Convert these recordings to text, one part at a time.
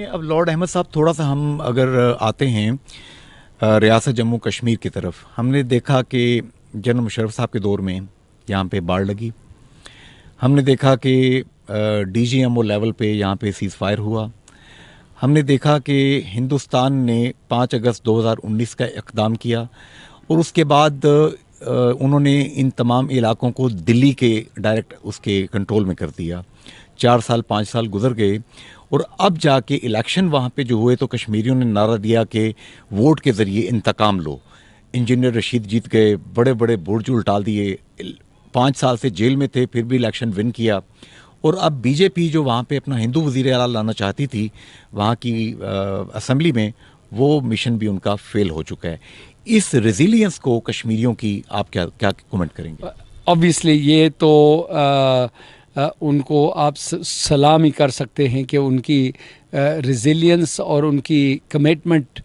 अब लॉर्ड अहमद साहब, थोड़ा सा हम अगर आते हैं रियासत जम्मू कश्मीर की तरफ, हमने देखा कि जनरल मुशर्रफ साहब के दौर में यहाँ पे बाढ़ लगी। हमने देखा कि डीजीएमओ लेवल पे यहाँ पे सीज़ फायर हुआ। हमने देखा कि हिंदुस्तान ने 5 अगस्त 2019 का इक़दाम किया और उसके बाद उन्होंने इन तमाम इलाकों को दिल्ली के डायरेक्ट उसके कंट्रोल में कर दिया। 4 साल 5 साल गुजर गए और अब जाके इलेक्शन वहाँ पे जो हुए तो कश्मीरियों ने नारा दिया कि वोट के ज़रिए इंतकाम लो। इंजीनियर रशीद जीत गए, बड़े बड़े बुर्ज उल्टा दिए, 5 साल से जेल में थे फिर भी इलेक्शन विन किया। और अब बीजेपी जो वहाँ पे अपना हिंदू वज़ीर आला लाना चाहती थी वहाँ की असेंबली में, वो मिशन भी उनका फेल हो चुका है। इस रेजिलियंस को कश्मीरियों की आप क्या क्या कमेंट करेंगे? ऑब्वियसली ये तो उनको आप सलाम ही कर सकते हैं कि उनकी रेजिलियंस और उनकी कमिटमेंट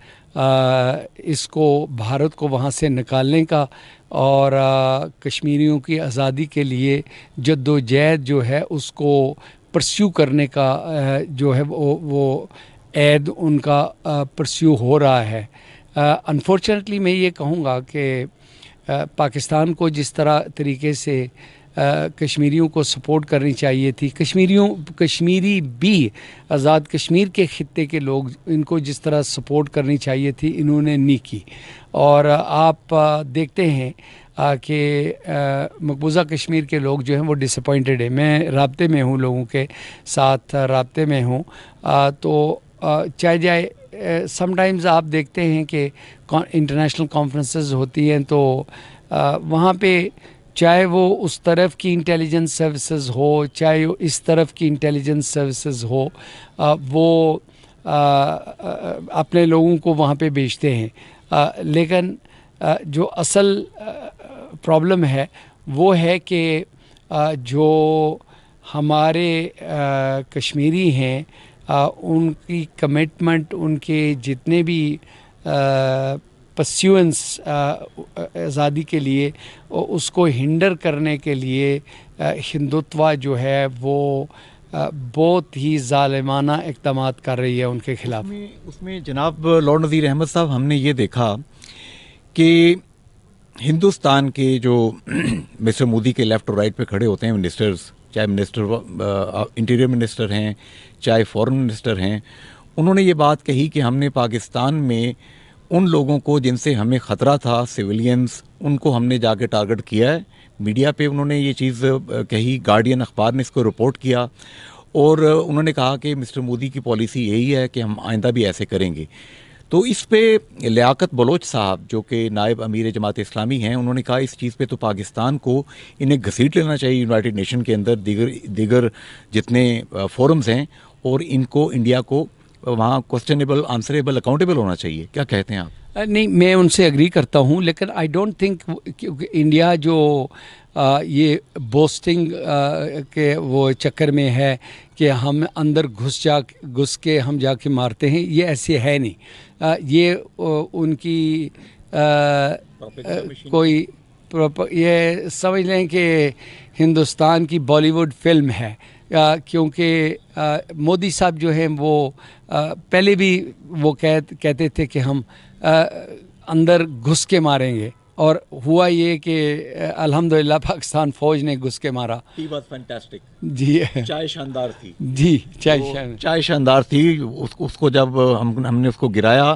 इसको भारत को वहाँ से निकालने का और कश्मीरियों की आज़ादी के लिए जद्दोजहद जो है उसको परस्यू करने का जो है वो ऐद उनका परस्यू हो रहा है। अनफॉर्चुनेटली मैं ये कहूँगा कि पाकिस्तान को जिस तरह तरीके से कश्मीरियों को सपोर्ट करनी चाहिए थी, कश्मीरी भी आज़ाद कश्मीर के ख़ित्ते के लोग इनको जिस तरह सपोर्ट करनी चाहिए थी, इन्होंने नहीं की। और आप देखते हैं कि मकबूजा कश्मीर के लोग जो हैं वो डिसअपॉइंटेड है। मैं राब्ते में हूँ, लोगों के साथ राब्ते में हूँ। तो चाहे जाए समटाइम्स आप देखते हैं कि इंटरनेशनल कॉन्फ्रेंसेस होती हैं तो वहाँ पे चाहे वो उस तरफ की इंटेलिजेंस सर्विसेज हो, चाहे वो इस तरफ की इंटेलिजेंस सर्विसेज हो, वो अपने लोगों को वहाँ पे भेजते हैं। लेकिन जो असल प्रॉब्लम है वो है कि जो हमारे कश्मीरी हैं उनकी कमिटमेंट, उनके जितने भी परस्यूएंस आज़ादी के लिए, उसको हिंडर करने के लिए हिंदुत्व जो है वो बहुत ही ज़ालिमाना इक़दामात कर रही है उनके ख़िलाफ़। उसमें जनाब लॉर्ड नज़ीर अहमद साहब, हमने ये देखा कि हिंदुस्तान के जो मिस्टर मोदी के लेफ़्ट और राइट पे खड़े होते हैं मिनिस्टर्स, चाहे मिनिस्टर इंटीरियर मिनिस्टर हैं, चाहे फॉरेन मिनिस्टर हैं, उन्होंने ये बात कही कि हमने पाकिस्तान में उन लोगों को जिनसे हमें ख़तरा था, सिविलियंस, उनको हमने जाके टारगेट किया है। मीडिया पे उन्होंने ये चीज़ कही, गार्डियन अखबार ने इसको रिपोर्ट किया और उन्होंने कहा कि मिस्टर मोदी की पॉलिसी यही है कि हम आइंदा भी ऐसे करेंगे। तो इस पे लियाकत बलोच साहब जो कि नायब अमीर जमात इस्लामी हैं, उन्होंने कहा इस चीज़ पे तो पाकिस्तान को इन्हें घसीट लेना चाहिए यूनाइटेड नेशन के अंदर, दीगर जितने फोरम्स हैं, और इनको इंडिया को वहाँ क्वेश्चनेबल, आंसरेबल, अकाउंटेबल होना चाहिए। क्या कहते हैं आप? नहीं, मैं उनसे एग्री करता हूँ, लेकिन आई डोंट थिंक इंडिया जो ये बोस्टिंग के वो चक्कर में है कि हम अंदर घुस के हम जाके मारते हैं, ये ऐसे है नहीं। ये उनकी कोई ये समझ लें कि हिंदुस्तान की बॉलीवुड फिल्म है, क्योंकि मोदी साहब जो हैं वो पहले भी वो कहते थे कि हम अंदर घुस के मारेंगे, और हुआ ये कि अल्हम्दुलिल्लाह पाकिस्तान फ़ौज ने घुस के मारा। He was fantastic। जी, चाय शानदार थी। जी, चाय शानदार थी। उसको जब हमने उसको गिराया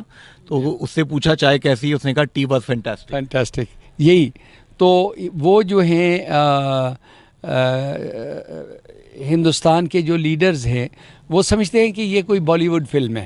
तो उससे पूछा चाय कैसी है, उसने कहा टी वाज फैंटास्टिक। यही तो वो जो हैं हिंदुस्तान के जो लीडर्स हैं वो समझते हैं कि ये कोई बॉलीवुड फिल्म है।